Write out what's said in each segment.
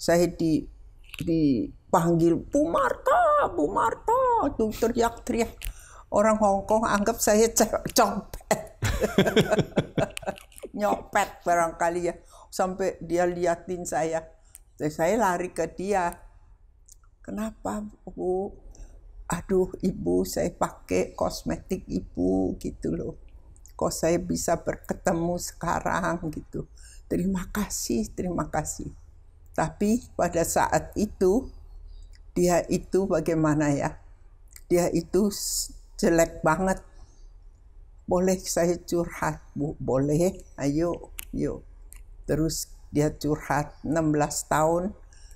Saya dipanggil Bu Marta, Bu Marta, tuh teriak-teriak. Orang Hongkong anggap saya copet. Nyopet barangkali ya. Sampai dia liatin saya. Saya lari ke dia. Kenapa Bu? Aduh Ibu, saya pakai kosmetik Ibu gitu loh. Kok saya bisa berketemu sekarang gitu. Terima kasih, terima kasih. Tapi pada saat itu, dia itu bagaimana ya? Dia itu jelek banget. Boleh saya curhat, Bu? Boleh, ayo, yuk. Terus dia curhat, 16 tahun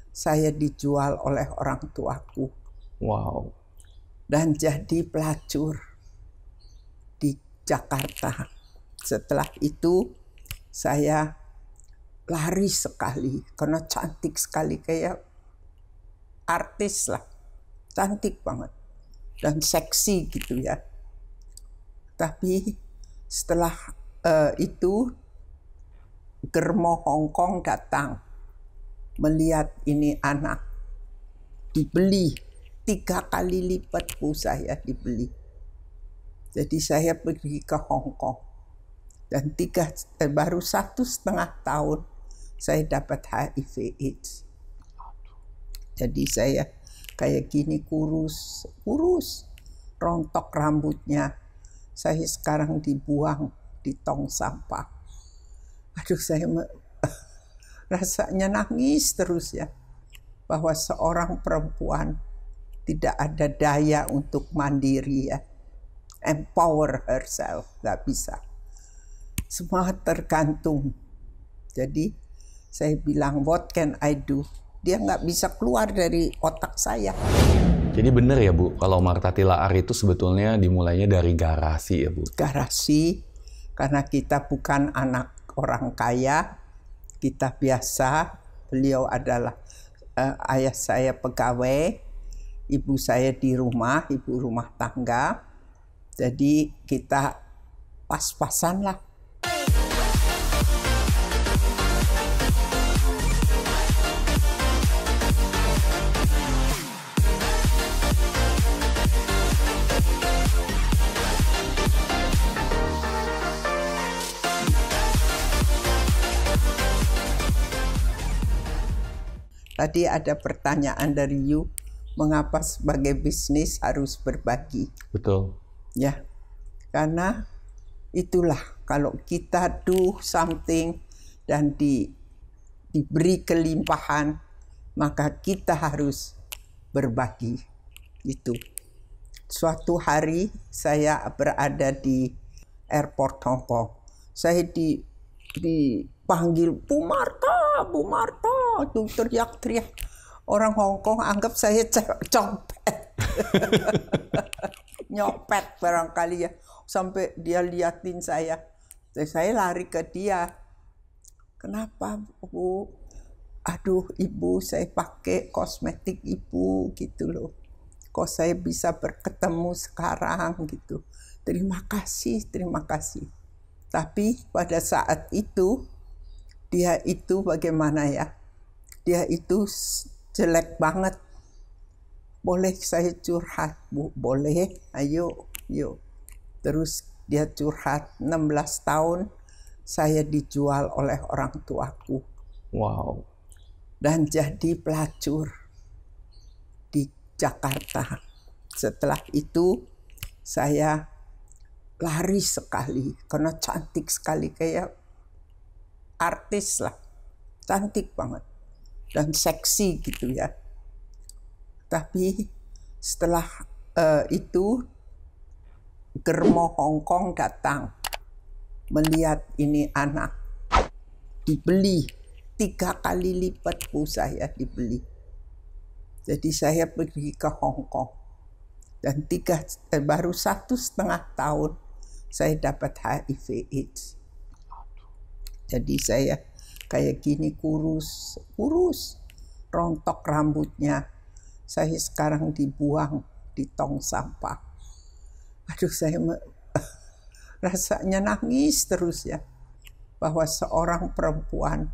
saya dijual oleh orang tuaku. Wow. Dan jadi pelacur di Jakarta. Setelah itu saya lari sekali, karena cantik sekali, kayak artis lah. Cantik banget. Dan seksi gitu ya. Tapi setelah itu Germo Hongkong datang melihat ini anak dibeli 3 kali lipat Bu saya dibeli. Jadi saya pergi ke Hongkong dan baru 1,5 tahun saya dapat HIV/AIDS. Jadi saya kayak gini kurus, rontok rambutnya. Saya sekarang dibuang di tong sampah. Aduh, saya rasanya nangis terus ya. Bahwa seorang perempuan tidak ada daya untuk mandiri ya. Empower herself, gak bisa. Semua tergantung. Jadi saya bilang, what can I do? Dia gak bisa keluar dari otak saya. Jadi benar ya Bu, kalau Marta Tilaar itu sebetulnya dimulainya dari garasi ya Bu? Garasi, karena kita bukan anak orang kaya, kita biasa. Beliau adalah ayah saya pegawai, ibu saya di rumah, ibu rumah tangga. Jadi kita pas-pasan lah. Tadi ada pertanyaan dari you, mengapa sebagai bisnis harus berbagi? Betul. Ya, karena itulah kalau kita do something dan diberi kelimpahan, maka kita harus berbagi. Itu. Suatu hari saya berada di airport Hongkong. Saya dipanggil Bu Marta, Bu Marta, tuh teriak-teriak. Orang Hongkong anggap saya copet. Nyopet barangkali ya. Sampai dia liatin saya. Saya lari ke dia. Kenapa Bu? Aduh Ibu, saya pakai kosmetik Ibu gitu loh. Kok saya bisa berketemu sekarang gitu. Terima kasih, terima kasih. Tapi pada saat itu, dia itu bagaimana ya? Dia itu jelek banget. Boleh saya curhat Bu? Boleh, ayo, yuk. Terus dia curhat, 16 tahun saya dijual oleh orang tuaku. Wow. Dan jadi pelacur di Jakarta. Setelah itu saya lari sekali, karena cantik sekali, kayak artis lah. Cantik banget. Dan seksi gitu ya. Tapi setelah itu Germo Hongkong datang melihat ini anak dibeli 3 kali lipat Bu saya dibeli. Jadi saya pergi ke Hongkong dan baru 1,5 tahun saya dapat HIV/AIDS. Jadi saya kayak gini kurus, rontok rambutnya. Saya sekarang dibuang di tong sampah. Aduh, saya rasanya nangis terus ya. Bahwa seorang perempuan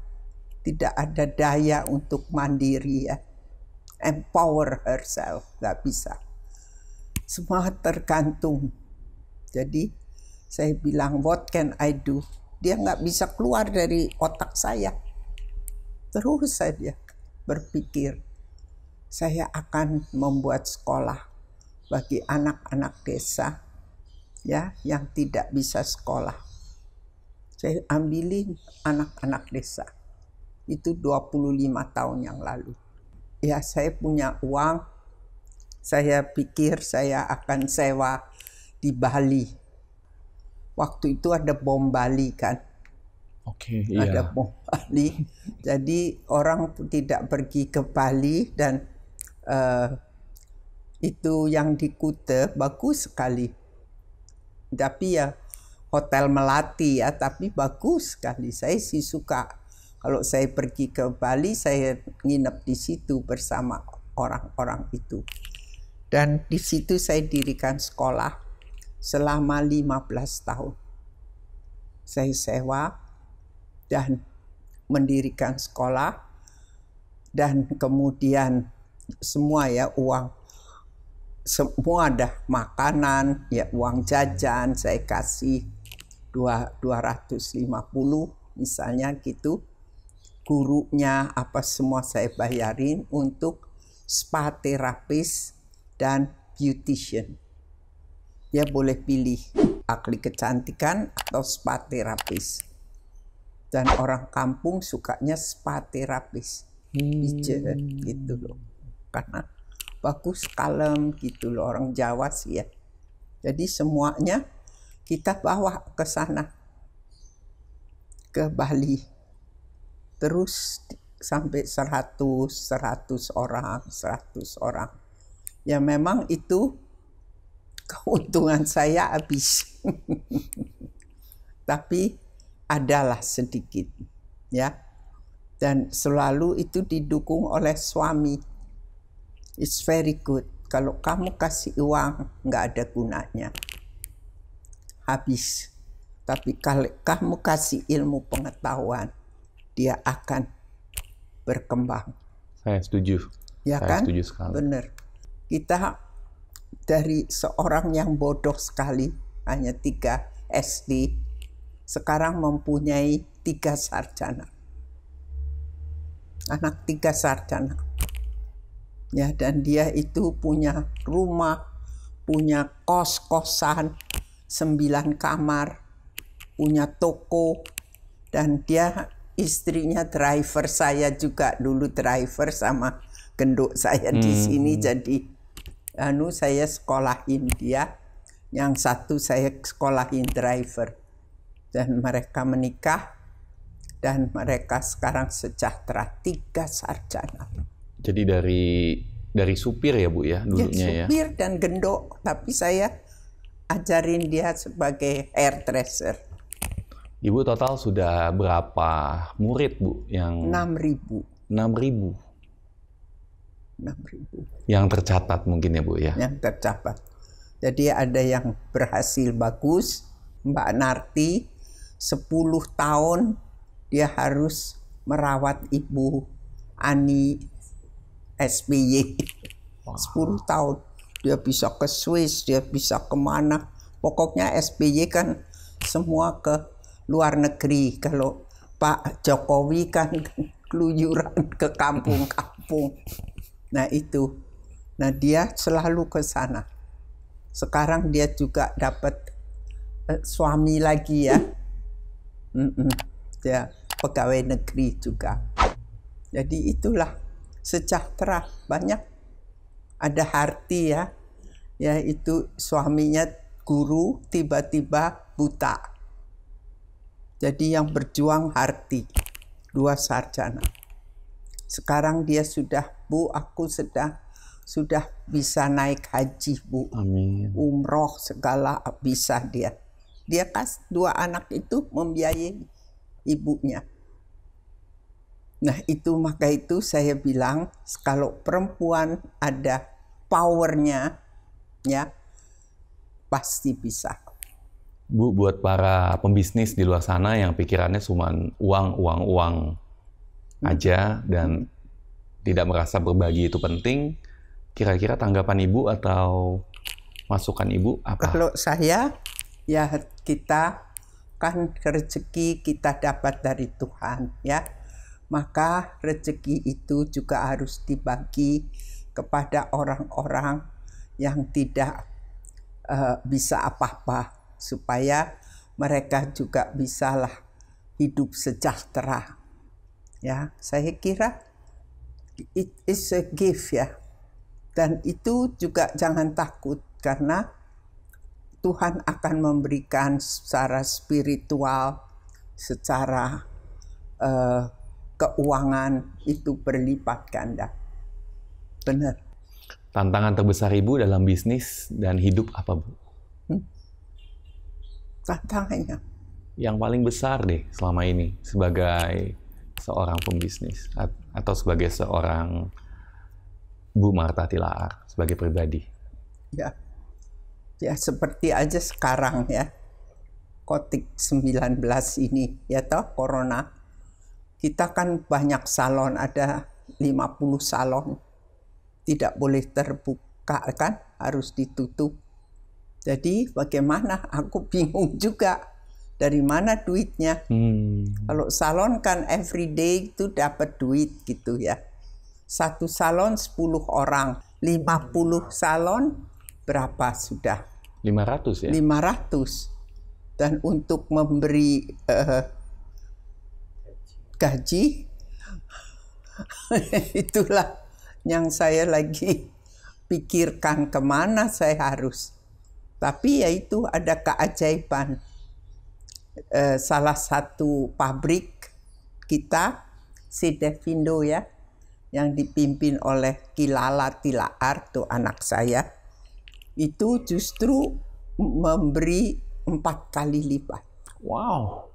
tidak ada daya untuk mandiri ya. Empower herself, nggak bisa. Semua tergantung. Jadi saya bilang, what can I do? Dia nggak bisa keluar dari otak saya. Terus saja berpikir, saya akan membuat sekolah bagi anak-anak desa ya yang tidak bisa sekolah. Saya ambilin anak-anak desa. Itu 25 tahun yang lalu. Ya, saya punya uang, saya pikir saya akan sewa di Bali. Waktu itu ada bom Bali kan. Oke, Ada iya. bom Bali. Jadi orang tidak pergi ke Bali dan itu yang di Kuta bagus sekali. Tapi ya Hotel Melati ya, tapi bagus sekali. Saya sih suka. Kalau saya pergi ke Bali, saya nginep di situ bersama orang-orang itu. Dan di situ saya dirikan sekolah selama 15 tahun. Saya sewa dan mendirikan sekolah. Dan kemudian semua ya uang, semua ada makanan, ya uang jajan saya kasih 250 misalnya gitu. Gurunya apa semua saya bayarin untuk spa terapis dan beautician. Dia boleh pilih ahli kecantikan atau spa terapis. Dan orang kampung sukanya spa terapis. Pijat gitu loh. Karena bagus, kalem gitu loh, orang Jawa sih ya. Jadi semuanya kita bawa ke sana, ke Bali. Terus sampai 100 orang. Ya memang itu keuntungan saya habis. Tapi adalah sedikit ya. Dan selalu itu didukung oleh suami. It's very good. Kalau kamu kasih uang nggak ada gunanya. Habis. Tapi kalau kamu kasih ilmu pengetahuan, dia akan berkembang. Saya setuju. Ya Saya kan? setuju sekali. Benar. Kita dari seorang yang bodoh sekali, hanya 3 SD, sekarang mempunyai 3 sarjana. Anak 3 sarjana. Ya, dan dia itu punya rumah, punya kos-kosan, 9 kamar, punya toko, dan dia istrinya driver, saya juga dulu driver sama genduk saya di sini. Jadi saya sekolahin dia, yang satu saya sekolahin driver. Dan mereka menikah dan mereka sekarang sejahtera, 3 sarjana. Jadi dari supir ya Bu ya dulunya ya. Supir dan genduk, tapi saya ajarin dia sebagai hairdresser. Ibu total sudah berapa murid Bu yang 6.000. 6.000 6.000 yang tercatat mungkin ya Bu ya. yang tercapai. Jadi ada yang berhasil bagus. Mbak Narti 10 tahun dia harus merawat Ibu Ani SBY. 10 tahun dia bisa ke Swiss, dia bisa kemana. Pokoknya SBY kan semua ke luar negeri. Kalau Pak Jokowi kan keluyuran ke kampung-kampung. Nah itu. Nah dia selalu ke sana. Sekarang dia juga dapat suami lagi ya. Dia pegawai negeri juga. Jadi itulah sejahtera. Banyak ada Harti ya. Ya itu suaminya guru, tiba-tiba buta. Jadi yang berjuang Harti, 2 sarjana. Sekarang dia sudah, Bu, aku sudah bisa naik haji, Bu. Amin. Umroh segala bisa dia. Dia 2 anak itu membiayai ibunya. Nah itu, maka itu saya bilang kalau perempuan ada powernya ya pasti bisa. Bu, buat para pembisnis di luar sana yang pikirannya cuma uang. aja dan tidak merasa berbagi itu penting, kira-kira tanggapan Ibu atau masukan Ibu apa? Kalau saya, ya kita kan rezeki kita dapat dari Tuhan, ya. Maka rezeki itu juga harus dibagi kepada orang-orang yang tidak bisa apa-apa, supaya mereka juga bisalah hidup sejahtera. Ya, saya kira it is a gift, ya. Dan itu juga jangan takut, karena Tuhan akan memberikan secara spiritual, secara keuangan itu berlipat ganda. Benar. Tantangan terbesar Ibu dalam bisnis dan hidup apa, Bu? Tantangannya? Yang paling besar deh selama ini sebagai seorang pembisnis atau sebagai seorang Bu Martha Tilaar sebagai pribadi. Ya seperti aja sekarang, ya, COVID-19 ini, ya toh, corona. Kita kan banyak salon, ada 50 salon. Tidak boleh terbuka kan, harus ditutup. Jadi bagaimana? Aku bingung juga. Dari mana duitnya? Kalau salon kan everyday itu dapat duit gitu, ya. Satu salon 10 orang. 50 salon berapa sudah? 500 ya? 500. Dan untuk memberi gaji, itulah yang saya lagi pikirkan kemana saya harus. Tapi ya itu ada keajaiban. Salah satu pabrik kita, Sidevindo, ya, yang dipimpin oleh Kilala Tilaar, tuh anak saya, itu justru memberi 4 kali lipat. Wow.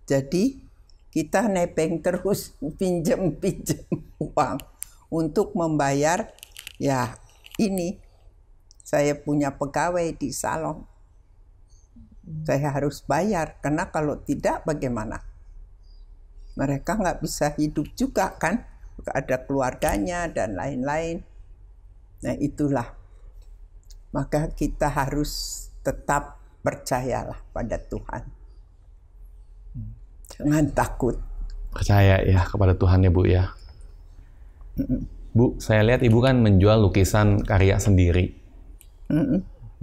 Jadi kita nebeng terus, pinjam uang untuk membayar, ya ini, saya punya pegawai di salon. Saya harus bayar, karena kalau tidak bagaimana? Mereka nggak bisa hidup juga kan, ada keluarganya dan lain-lain. Nah itulah, maka kita harus tetap percayalah pada Tuhan. Jangan takut. Percaya ya kepada Tuhan ya, Bu, ya. Bu, saya lihat Ibu kan menjual lukisan karya sendiri.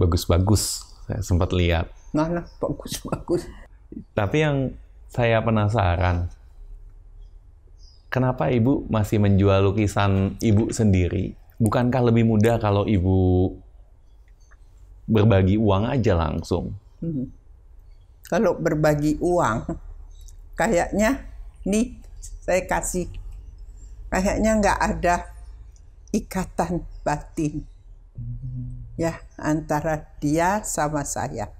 Bagus-bagus, saya sempat lihat. Mana bagus-bagus. Tapi yang saya penasaran, kenapa Ibu masih menjual lukisan Ibu sendiri? Bukankah lebih mudah kalau Ibu berbagi uang aja langsung? Kalau berbagi uang, kayaknya nih saya kasih, kayaknya nggak ada ikatan batin, ya, antara dia sama saya.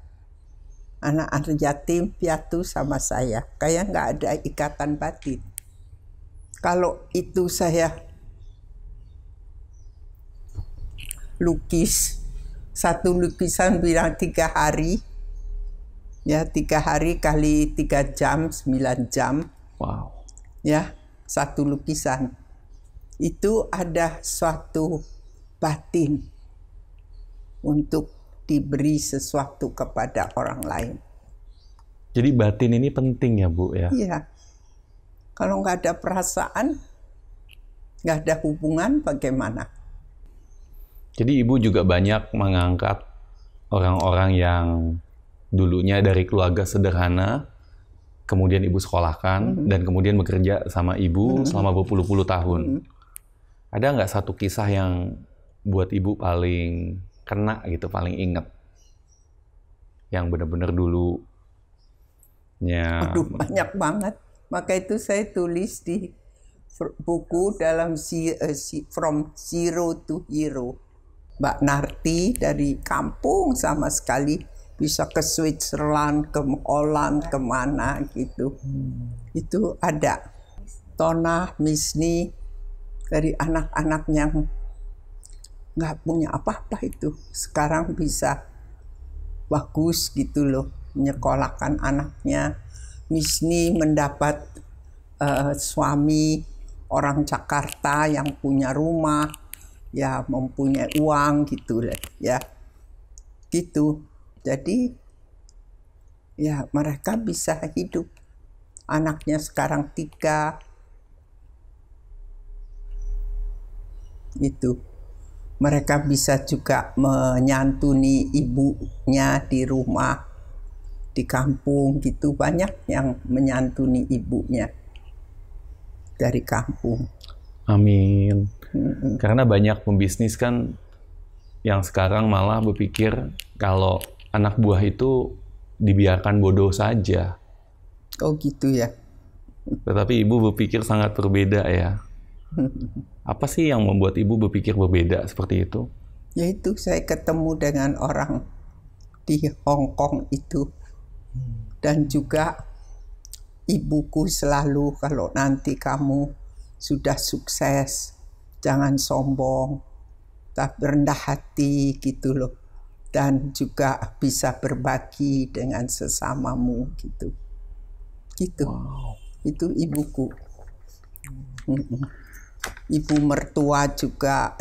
Anak-anak yatim piatu sama saya, kayak nggak ada ikatan batin. Kalau itu saya lukis, satu lukisan bilang 3 hari, ya 3 hari kali 3 jam, 9 jam. Wow. Ya, satu lukisan. Itu ada suatu batin untuk diberi sesuatu kepada orang lain. Jadi batin ini penting ya, Bu, ya? Iya. Kalau nggak ada perasaan, nggak ada hubungan, bagaimana? Jadi Ibu juga banyak mengangkat orang-orang yang dulunya dari keluarga sederhana, kemudian Ibu sekolahkan, dan kemudian bekerja sama Ibu selama berpuluh-puluh tahun. Ada nggak satu kisah yang buat Ibu paling kena gitu, paling inget? Yang benar-benar dulunya... Aduh, banyak banget. Maka itu saya tulis di buku dalam From Zero to Hero. Mbak Narti dari kampung sama sekali bisa ke Switzerland, ke Holland, kemana gitu. Itu ada. Tona Misni dari anak-anak yang nggak punya apa-apa itu. Sekarang bisa bagus gitu loh, menyekolahkan anaknya. Misni mendapat suami orang Jakarta yang punya rumah, ya mempunyai uang gitu ya, gitu. Jadi ya mereka bisa hidup. Anaknya sekarang 3, itu. Mereka bisa juga menyantuni ibunya di rumah, di kampung gitu. Banyak yang menyantuni ibunya dari kampung. Amin. Karena banyak pembisnis kan yang sekarang malah berpikir kalau anak buah itu dibiarkan bodoh saja. Oh gitu ya. Tetapi ibu berpikir sangat berbeda ya. Apa sih yang membuat ibu berpikir berbeda seperti itu? Yaitu saya ketemu dengan orang di Hong Kong itu. Dan juga ibuku selalu, kalau nanti kamu sudah sukses, jangan sombong, tapi rendah hati gitu loh. Dan juga bisa berbagi dengan sesamamu gitu. Gitu. Wow. Itu ibuku. Ibu mertua juga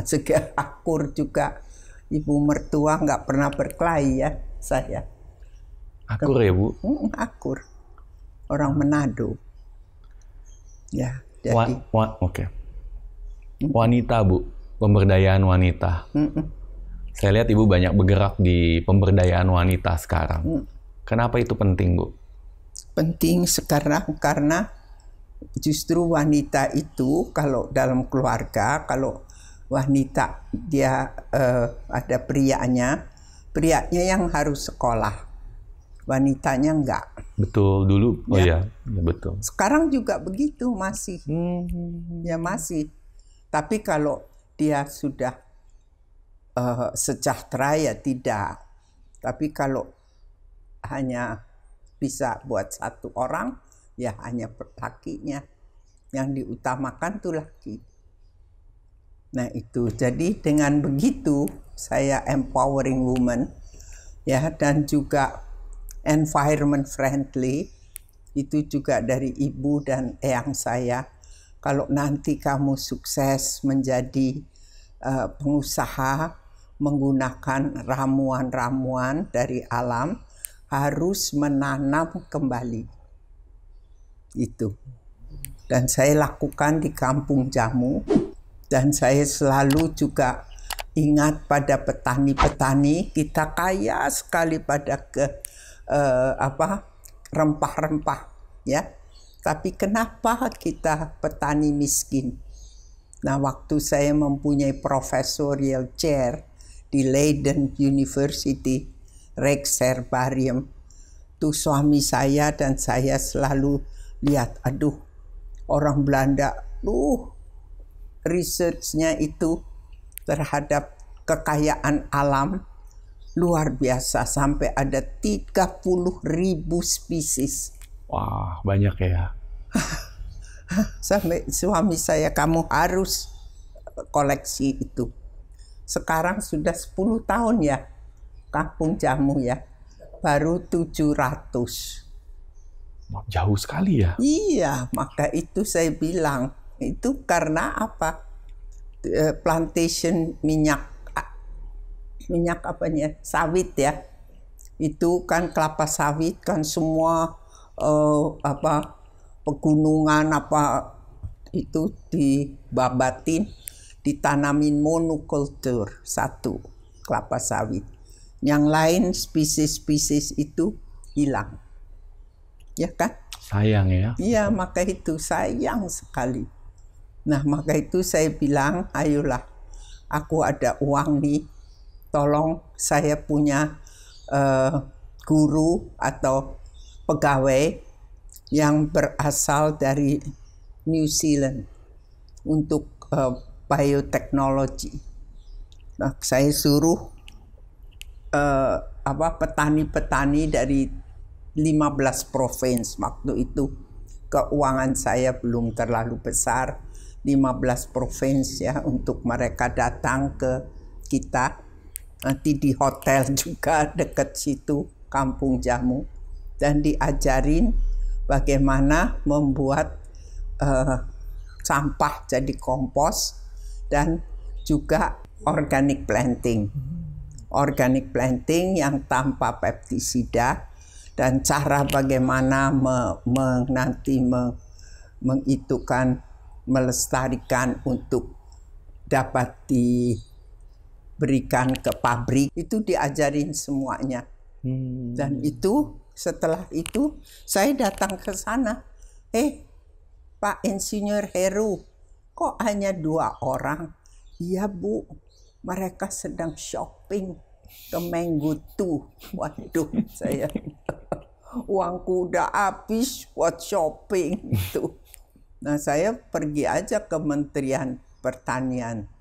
akur juga. Ibu mertua nggak pernah berkelahi ya saya. Akur ya Bu? Akur. Orang Manado. Ya, jadi. Oke. Wanita Bu, pemberdayaan wanita. Saya lihat Ibu banyak bergerak di pemberdayaan wanita sekarang. Kenapa itu penting Bu? Penting sekarang karena justru wanita itu kalau dalam keluarga, kalau wanita dia ada prianya yang harus sekolah, wanitanya enggak. Betul dulu, oh ya betul. Sekarang juga begitu masih, ya masih. Tapi kalau dia sudah sejahtera ya tidak. Tapi kalau hanya bisa buat satu orang, ya hanya lakinya. Yang diutamakan tuh laki. Nah itu, jadi dengan begitu saya empowering woman, ya, dan juga environment friendly, itu juga dari ibu dan eyang saya. Kalau nanti kamu sukses menjadi pengusaha menggunakan ramuan-ramuan dari alam, harus menanam kembali. Itu. Dan saya lakukan di Kampung Jamu. Dan saya selalu juga ingat pada petani-petani, kita kaya sekali pada rempah-rempah, ya. Tapi kenapa kita petani miskin? Nah, waktu saya mempunyai professorial chair di Leiden University, Rex Herbarium, tuh suami saya dan saya selalu lihat, aduh, orang Belanda, research-nya itu terhadap kekayaan alam luar biasa, sampai ada 30.000 spesies. Wah, banyak ya. Sampai suami saya, kamu harus koleksi itu. Sekarang sudah 10 tahun ya, Kampung Jamu ya, baru 700. Jauh sekali ya. Iya, maka itu saya bilang, itu karena apa? Plantation minyak apanya? Sawit ya. Itu kan kelapa sawit kan semua pegunungan itu dibabatin, ditanamin monokultur satu kelapa sawit. Yang lain spesies-spesies itu hilang. Ya kan? Sayang ya. Iya, maka itu sayang sekali. Nah, maka itu saya bilang, ayolah, aku ada uang nih, tolong saya punya guru atau pegawai yang berasal dari New Zealand untuk bioteknologi. Nah, saya suruh petani-petani dari 15 provinsi waktu itu. Keuangan saya belum terlalu besar, 15 provinsi ya, untuk mereka datang ke kita. Nanti di hotel juga dekat situ, Kampung Jamu, dan diajarin bagaimana membuat sampah jadi kompos, dan juga organic planting. Organic planting yang tanpa pestisida, dan cara bagaimana melestarikan untuk dapat diberikan ke pabrik, itu diajarin semuanya. Dan itu setelah itu saya datang ke sana, Pak Insinyur Heru, kok hanya 2 orang? Iya Bu, mereka sedang shopping ke Menggutu. Waduh, saya uangku udah habis buat shopping itu. Nah, saya pergi aja ke Kementerian Pertanian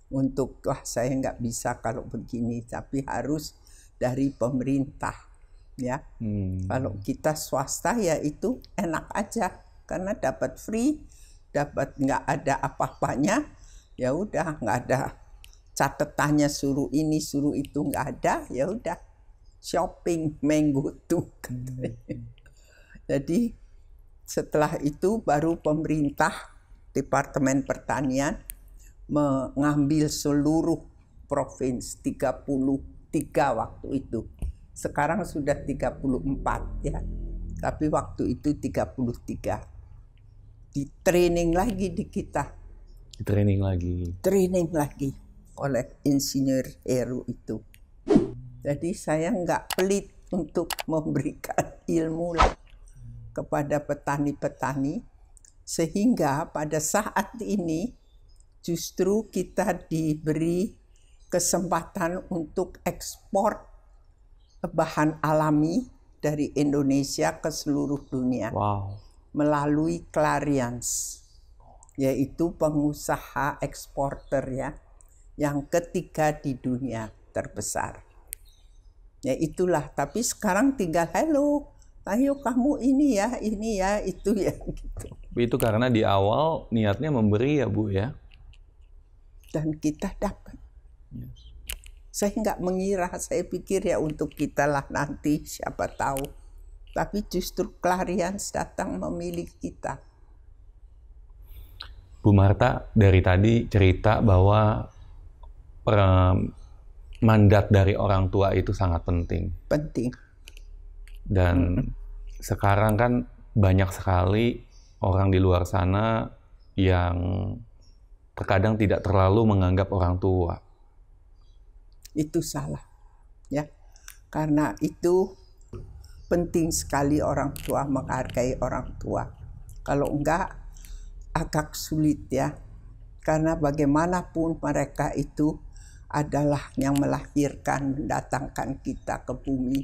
untuk, saya nggak bisa kalau begini, tapi harus dari pemerintah, ya. Kalau kita swasta ya itu enak aja, karena dapat free, dapat nggak ada apa-apanya, ya udah, nggak ada catetannya suruh ini suruh itu, nggak ada, ya udah shopping Menggutu. Jadi setelah itu baru pemerintah, Departemen Pertanian mengambil seluruh provinsi, 33 waktu itu. Sekarang sudah 34 ya. Tapi waktu itu 33. Di training lagi di kita. Training lagi. Training lagi oleh Insinyur Heru itu. Jadi saya nggak pelit untuk memberikan ilmu kepada petani-petani, sehingga pada saat ini justru kita diberi kesempatan untuk ekspor bahan alami dari Indonesia ke seluruh dunia. Wow. Melalui Clarians, yaitu pengusaha eksporter ya, yang ketiga di dunia terbesar. Ya itulah, tapi sekarang tinggal halo, ayo kamu ini ya, itu ya gitu. Itu karena di awal niatnya memberi ya Bu ya. Dan kita dapat. Yes. Saya nggak mengira, saya pikir ya untuk kita lah nanti, siapa tahu. Tapi justru Clarians datang memilih kita. Bu Marta dari tadi cerita bahwa mandat dari orang tua itu sangat penting. Penting. Dan sekarang kan banyak sekali orang di luar sana yang terkadang tidak terlalu menganggap orang tua. Itu salah, ya. Karena itu penting sekali orang tua menghargai orang tua. Kalau enggak, agak sulit ya. Karena bagaimanapun mereka itu adalah yang melahirkan, mendatangkan kita ke bumi,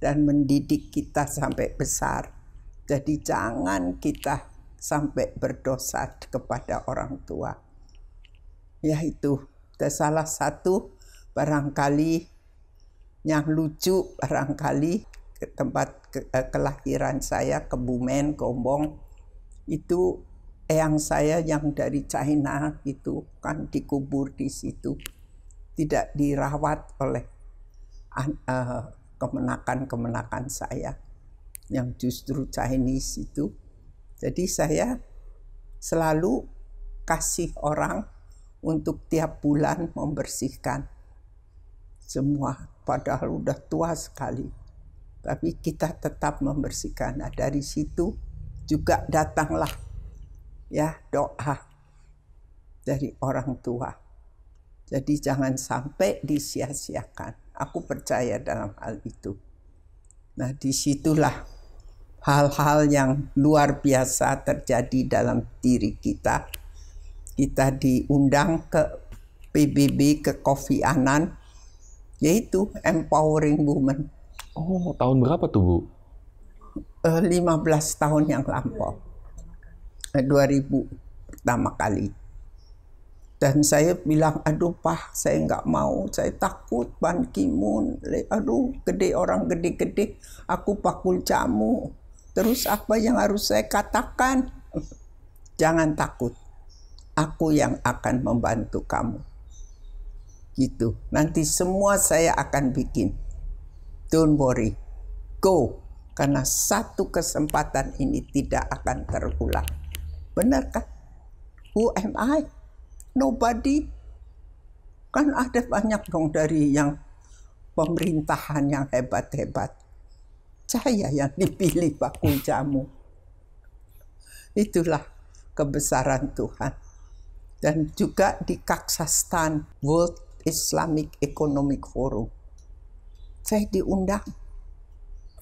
dan mendidik kita sampai besar. Jadi jangan kita sampai berdosa kepada orang tua. Ya itu, salah satu barangkali yang lucu, barangkali ke tempat kelahiran saya, Kebumen, Gombong, itu eyang saya yang dari China itu kan dikubur di situ, tidak dirawat oleh kemenakan saya yang justru Chinese itu. Jadi saya selalu kasih orang untuk tiap bulan membersihkan semua, padahal udah tua sekali, tapi kita tetap membersihkan. Nah, dari situ juga datanglah ya doa dari orang tua. Jadi jangan sampai disia-siakan. Aku percaya dalam hal itu. Nah, disitulah hal-hal yang luar biasa terjadi dalam diri kita. Kita diundang ke PBB, ke Kofi Annan, yaitu Empowering Women. Oh, tahun berapa tuh Bu? 15 tahun yang lampau. 2000 pertama kali. Dan saya bilang, aduh Pak, saya nggak mau, saya takut Ban Ki-moon, aduh gede, orang gede-gede, aku pakul jamu. Terus apa yang harus saya katakan? Jangan takut, aku yang akan membantu kamu. Gitu, nanti semua saya akan bikin. Don't worry, go, karena satu kesempatan ini tidak akan terulang. Benar kan? Who am I? Nobody. Kan ada banyak dong dari yang pemerintahan yang hebat-hebat. Saya yang dipilih bakul jamu. Itulah kebesaran Tuhan. Dan juga di Kazakhstan, World Islamic Economic Forum, saya diundang.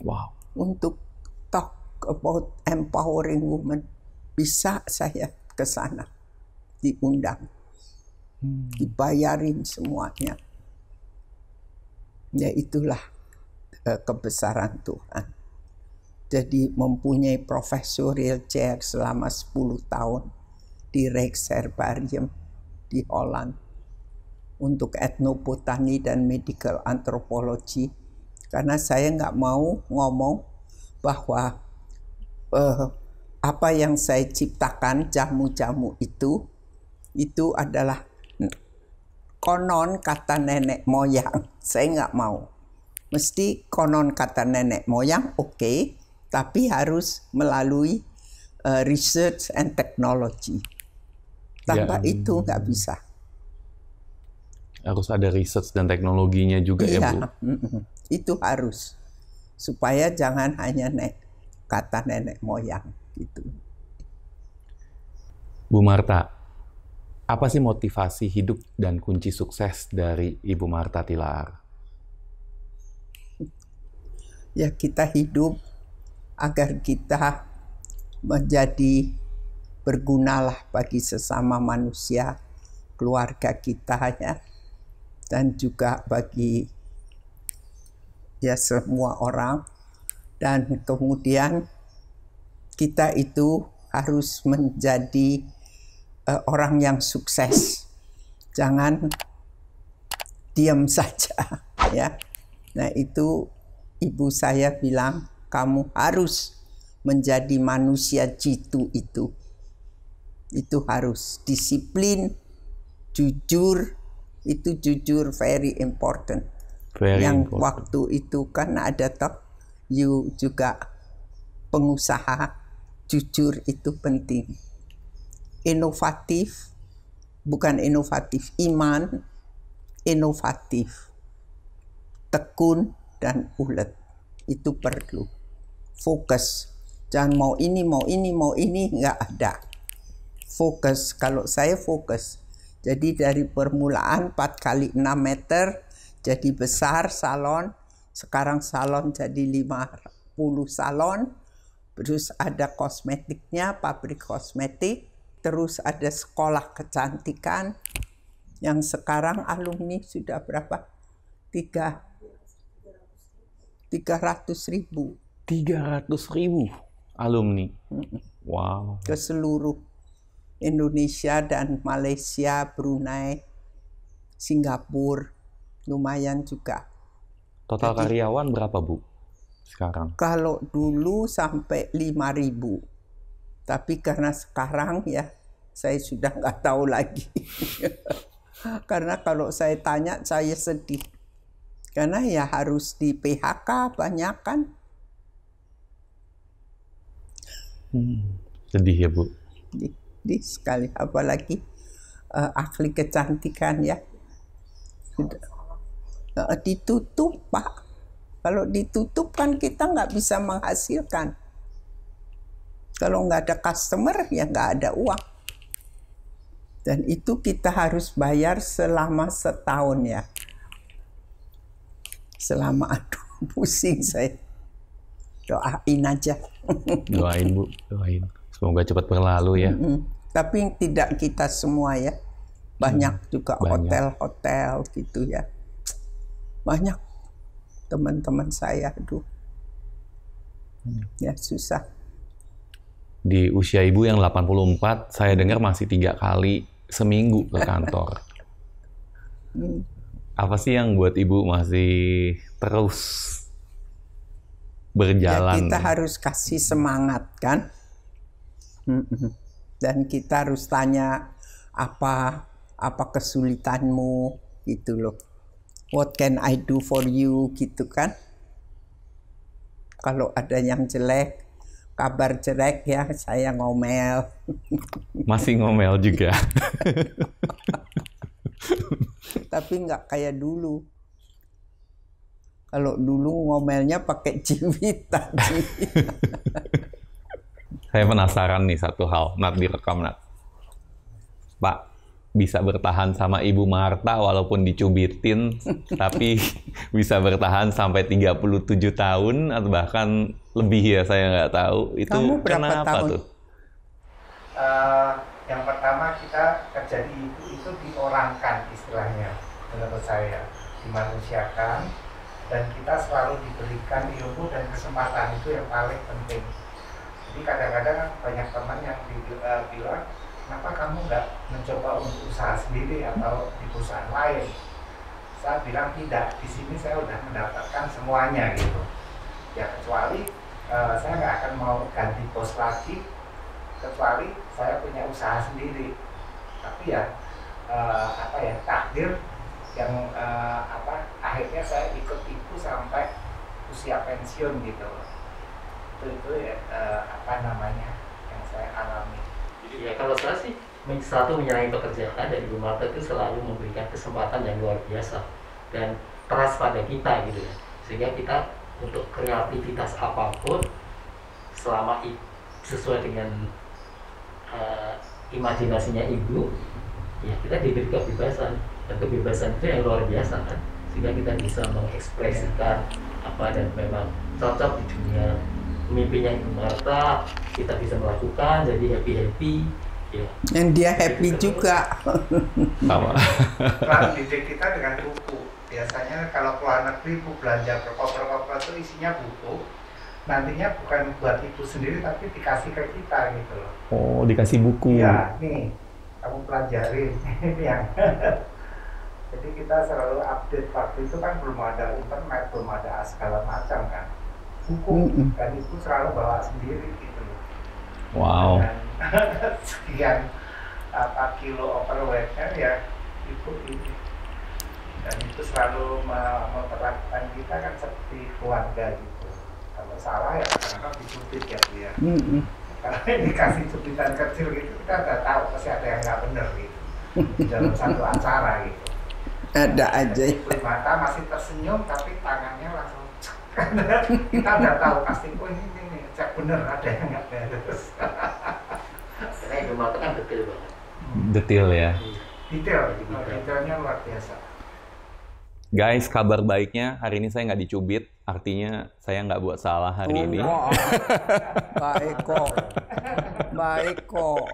Wow. Untuk talk about empowering women. Bisa saya ke sana, diundang, dibayarin semuanya. Ya itulah kebesaran Tuhan. Jadi mempunyai professorial chair selama 10 tahun di Rijksherbarium di Holland untuk etnobotani dan medical anthropology. Karena saya nggak mau ngomong bahwa apa yang saya ciptakan, jamu-jamu itu adalah konon kata nenek moyang. Saya nggak mau. Mesti konon kata nenek moyang, oke, tapi harus melalui research and technology. Tanpa itu nggak bisa. Harus ada research dan teknologinya juga ya Bu? Itu harus. Supaya jangan hanya kata nenek moyang. Gitu. Bu Marta, apa sih motivasi hidup dan kunci sukses dari Ibu Marta Tilaar? Ya kita hidup agar kita menjadi bergunalah bagi sesama manusia, keluarga kita ya, dan juga bagi ya semua orang. Dan kemudian kita itu harus menjadi orang yang sukses. Jangan diam saja ya. Nah itu ibu saya bilang, kamu harus menjadi manusia jitu itu. Itu harus disiplin, jujur, itu jujur very important. Yang waktu itu kan ada toh, you juga pengusaha, jujur itu penting. Inovatif, bukan inovatif, iman, inovatif, tekun dan ulet. Itu perlu. Fokus. Jangan mau ini, nggak ada. Fokus. Kalau saya fokus. Jadi dari permulaan 4 kali 6 meter, jadi besar salon. Sekarang salon jadi 50 salon. Terus ada kosmetiknya, pabrik kosmetik. Terus ada sekolah kecantikan. Yang sekarang alumni sudah berapa? 300.000. 300.000 alumni. Wow. Ke seluruh Indonesia dan Malaysia, Brunei, Singapura, lumayan juga. Total karyawan berapa Bu sekarang? Kalau dulu sampai 5.000. Tapi karena sekarang ya saya sudah nggak tahu lagi. Karena kalau saya tanya saya sedih. Karena ya harus di PHK banyak kan. Sedih ya Bu. Sedih sekali, apalagi ahli kecantikan ya. Ditutup Pak. Kalau ditutup kan kita nggak bisa menghasilkan. Kalau nggak ada customer ya nggak ada uang. Dan itu kita harus bayar selama setahun ya. Selama pusing saya. Doain aja. Doain Bu, doain. Semoga cepat berlalu ya. Tapi tidak kita semua ya. Banyak juga hotel-hotel gitu ya. Banyak teman-teman saya, aduh. Ya susah. Di usia Ibu yang 84, saya dengar masih 3 kali seminggu ke kantor. Apa sih yang buat Ibu masih terus berjalan? Ya, kita harus kasih semangat kan. Dan kita harus tanya apa kesulitanmu gitu loh. What can I do for you gitu kan. Kalau ada yang jelek, kabar jelek ya, saya ngomel. Masih ngomel juga. Tapi nggak kayak dulu. Kalau dulu ngomelnya pakai ciwitan. Saya penasaran nih satu hal, Nat, direkam, Nat. Pak, bisa bertahan sama Ibu Marta walaupun dicubitin, tapi bisa bertahan sampai 37 tahun atau bahkan lebih ya, saya nggak tahu. Itu Kamu berapa kenapa tahun? tuh? Yang pertama kita kerja di itu diorangkan istilahnya, menurut saya, dimanusiakan, dan kita selalu diberikan ilmu dan kesempatan, itu yang paling penting. Jadi kadang-kadang banyak teman yang bilang, kenapa kamu nggak mencoba untuk usaha sendiri atau di perusahaan lain? Saya bilang tidak, di sini saya udah mendapatkan semuanya gitu. Ya kecuali saya nggak akan mau ganti bos lagi, kecuali saya punya usaha sendiri. Tapi ya takdir yang akhirnya saya ikut ibu sampai usia pensiun gitu. Itu ya yang saya alami. Ya kalau saya sih satu menyenangi pekerjaan, dan Ibu Marta itu selalu memberikan kesempatan yang luar biasa dan trust pada kita gitu ya, sehingga kita untuk kreativitas apapun selama sesuai dengan imajinasinya Ibu, ya kita diberi kebebasan, dan kebebasan itu yang luar biasa kan, sehingga kita bisa mengekspresikan apa dan memang cocok di dunia mimpinya Ibu Marta, kita bisa melakukan, jadi happy ya. Yang dia happy juga. Sama. Kelas didik kita dengan buku. Biasanya kalau keluar negeri ibu belanja ke koper-koper itu isinya buku. Nantinya bukan buat ibu sendiri tapi dikasih ke kita gitu loh. Oh, dikasih buku. Iya, nih kamu pelajarin ini yang. Jadi kita selalu update, waktu itu kan belum ada internet, belum ada segala macam kan. Buku dan ibu selalu bawa sendiri gitu loh. Wow. Dan sekian kilo overweightnya ya ibu ini. Dan itu selalu memperlakukan kita kan seperti keluarga gitu. Kalau salah ya kadang-kadang dicubit ya Bu ya. Kalau dikasih cubitan kecil gitu kita udah tahu pasti ada yang nggak benar gitu dalam satu acara gitu. Ada aja. Ibu Marta masih tersenyum tapi tangannya langsung kita udah tahu pasti ini cek bener ada yang nggak beres. Karena Ibu Marta kan detail banget. Detail ya. Detailnya luar biasa. Guys, kabar baiknya hari ini saya nggak dicubit, artinya saya nggak buat salah hari ini. Baik kok. Baik kok.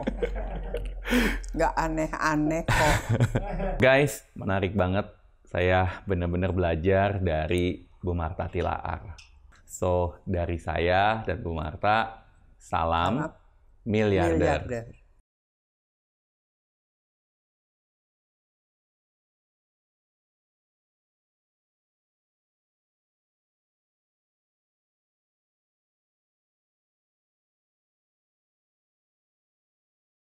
Nggak aneh-aneh kok. Guys, menarik banget. Saya benar-benar belajar dari Bu Marta Tilaar. So, dari saya dan Bu Marta, salam miliarder.